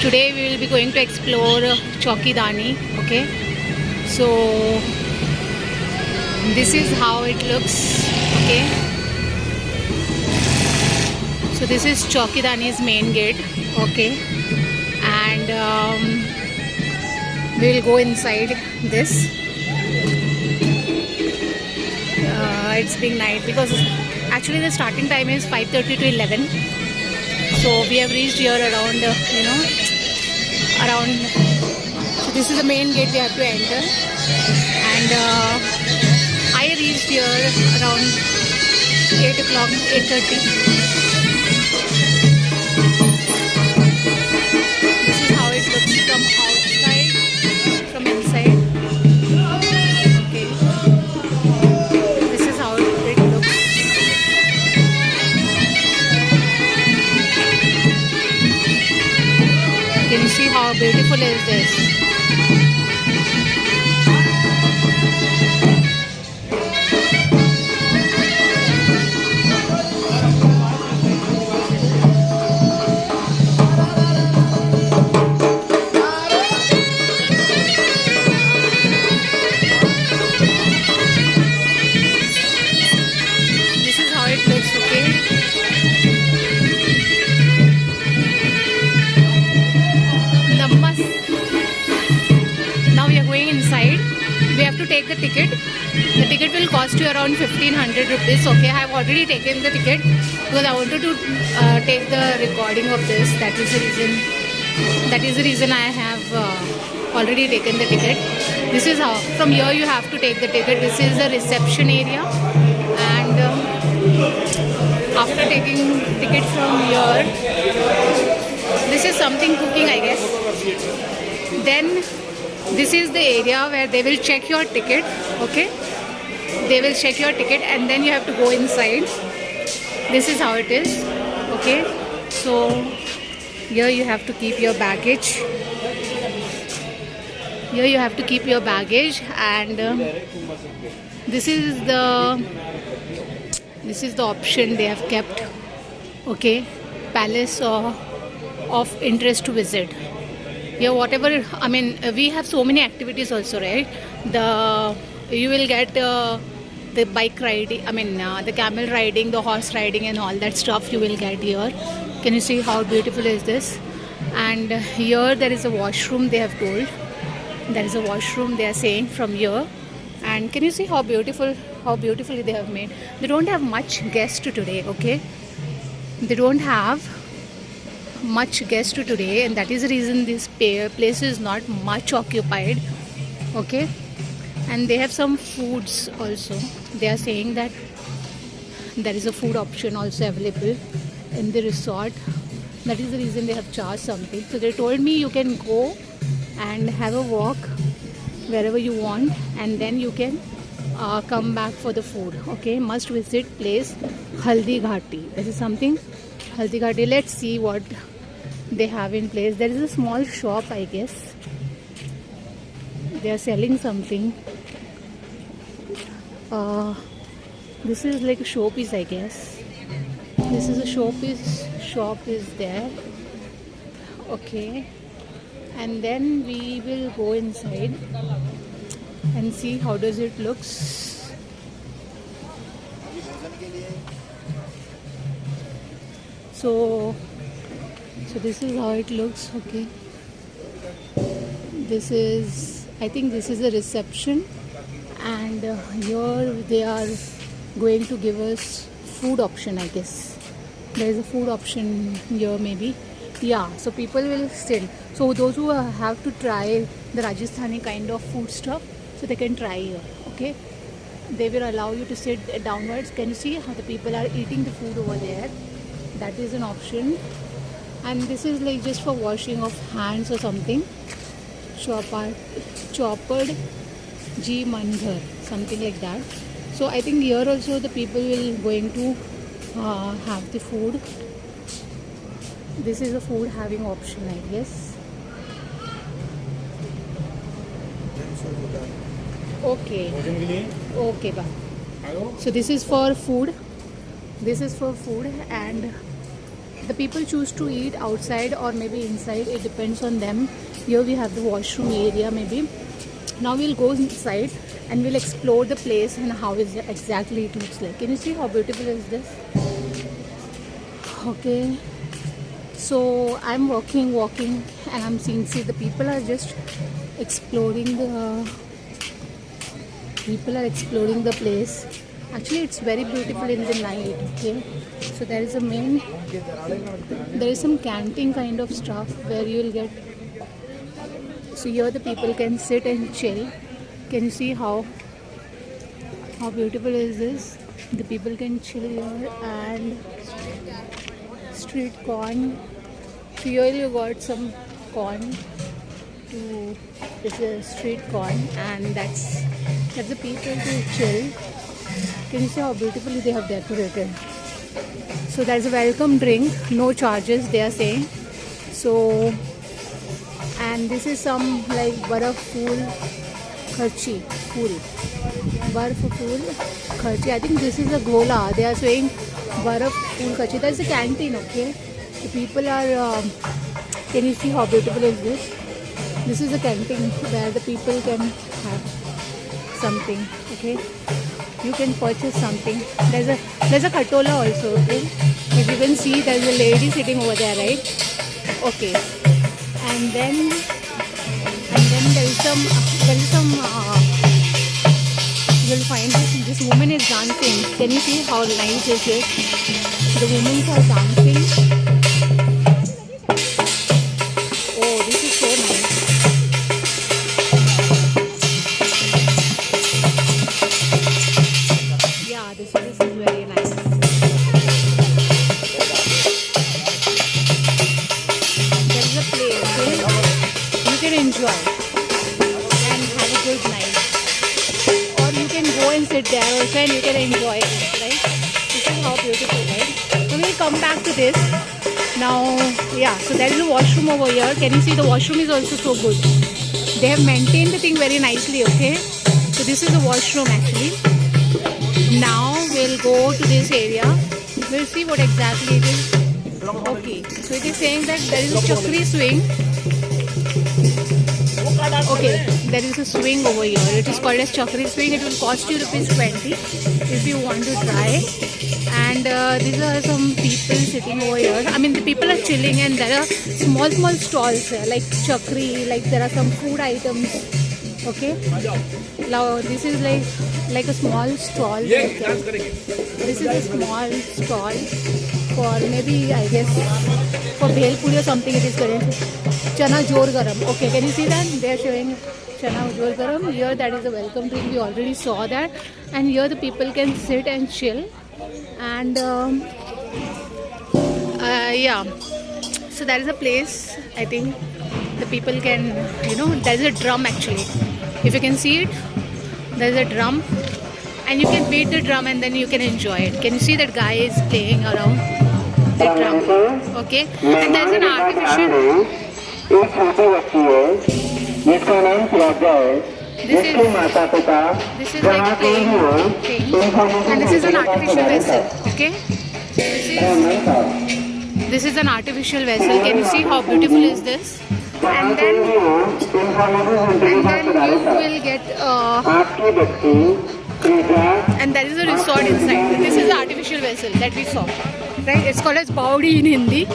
Today we will be going to explore Chaukidani. Okay, so this is how it looks. Okay, so this is Chaukidani's main gate. Okay, and we will go inside this. It's being night because actually the starting time is 5:30 to 11. So we have reached here around around. So this is the main gate we have to enter, and I reached here around 8 o'clock, 8:30. This is how it looks from outside, from inside. Okay, this is how it looks. Can you see how beautiful is this? This is how it looks, okay? Now we are going inside. We have to take the ticket. The ticket will cost you around 1500 rupees. Okay, I have already taken the ticket because I wanted to take the recording of this. That is the reason I have already taken the ticket. This is how. From here you have to take the ticket. This is the reception area, and after taking ticket from here, this is something cooking, I guess. Then this is the area where they will check your ticket. Okay, they will check your ticket and then you have to go inside. This is how it is. Okay, so here you have to keep your baggage. Here you have to keep your baggage, and this is the option they have kept. Okay, palace of interest to visit. Yeah, whatever. I mean, we have so many activities also, right? You will get the bike riding. I mean, the camel riding, the horse riding, and all that stuff you will get here. Can you see how beautiful is this? And here there is a washroom. They have told there is a washroom. They are saying from here. And can you see how beautifully they have made? They don't have much guests today. Okay, they don't have much guest today, and that is the reason this place is not much occupied. Okay, and they have some foods also. They are saying that there is a food option also available in the resort. That is the reason they have charged something. So they told me you can go and have a walk wherever you want, and then you can come back for the food. Okay, must visit place Haldi Ghati. This is something Haldi Ghati. Let's see what they have in place. There is a small shop, I guess. They are selling something. This is like a showpiece, I guess. This is a showpiece. Shop is there. Okay, and then we will go inside and see how does it looks. So this is how it looks. Okay, I think this is the reception, and here they are going to give us food option, I guess. There is a food option here, maybe. Yeah, so people will sit. So those who have to try the Rajasthani kind of food stuff, so they can try here. Okay, they will allow you to sit downwards. Can you see how the people are eating the food over there? That is an option. And this is like just for washing of hands or something. Choppered G Mandhar, something like that. So I think here also the people will going to have the food. This is a food having option, I guess. Okay. Okay, bye. So this is for food. This is for food, and The people choose to eat outside or maybe inside. It depends on them. Here we have the washroom area maybe. Now we'll go inside and we'll explore the place and how is it exactly it looks like. Can you see how beautiful is this? Okay. So I'm walking and I'm seeing, see the people are just exploring the place. Actually it's very beautiful in the night. Okay, so there is some canting kind of stuff where you will get, so here the people can sit and chill. Can you see how beautiful is this? The people can chill here. And street corn, so here you got some corn to, this is street corn, and that's the people to chill. Can you see how beautifully they have decorated? So there's a welcome drink, no charges they are saying. So, and this is some like barf fool kharchi fool, barf fool kharchi. I think this is a gola. They are saying barf fool kharchi. That's a canteen. Okay, the people are. Can you see how beautiful is this? This is a canteen where the people can have something. Okay, you can purchase something. There's a khatola also. Okay, as you can see, there's a lady sitting over there, right? Okay, and then there is some you'll find this woman is dancing. Can you see how nice is it? The women are dancing. Oh, this is so nice. Yeah, this is very nice. There is a place where you can enjoy and have a good night. Or you can go and sit there also and you can enjoy it, right? This is how beautiful, right? So we'll come back to this. Now, yeah, so there is a washroom over here. Can you see the washroom is also so good? They have maintained the thing very nicely, okay? So this is the washroom actually. Now we'll go to this area. We'll see what exactly it is. Okay, so it is saying that there is a chakri swing. Okay, there is a swing over here. It is called as chakri swing. It will cost you ₹20 if you want to try. And these are some people sitting over here. I mean, the people are chilling, and there are small stalls like chakri, like there are some food items. Okay, now this is like a small stall. This is a small stall for maybe, I guess, for bhel puri or something. It is called chana jor garam. Okay, can you see that? They are showing chana jor garam. Here that is a welcome drink. We already saw that. And here the people can sit and chill. And yeah, so that is a place. I think the people can, there is a drum actually. If you can see it, there is a drum. And you can beat the drum and then you can enjoy it. Can you see that guy is playing around the drum? Okay. And there's an artificial. This is like playing thing. And this is an artificial vessel. Okay. This is an artificial vessel. Can you see how beautiful is this? And then you will get and there is a resort inside. This is the artificial vessel that we saw, right? It's called as Baudi in Hindi.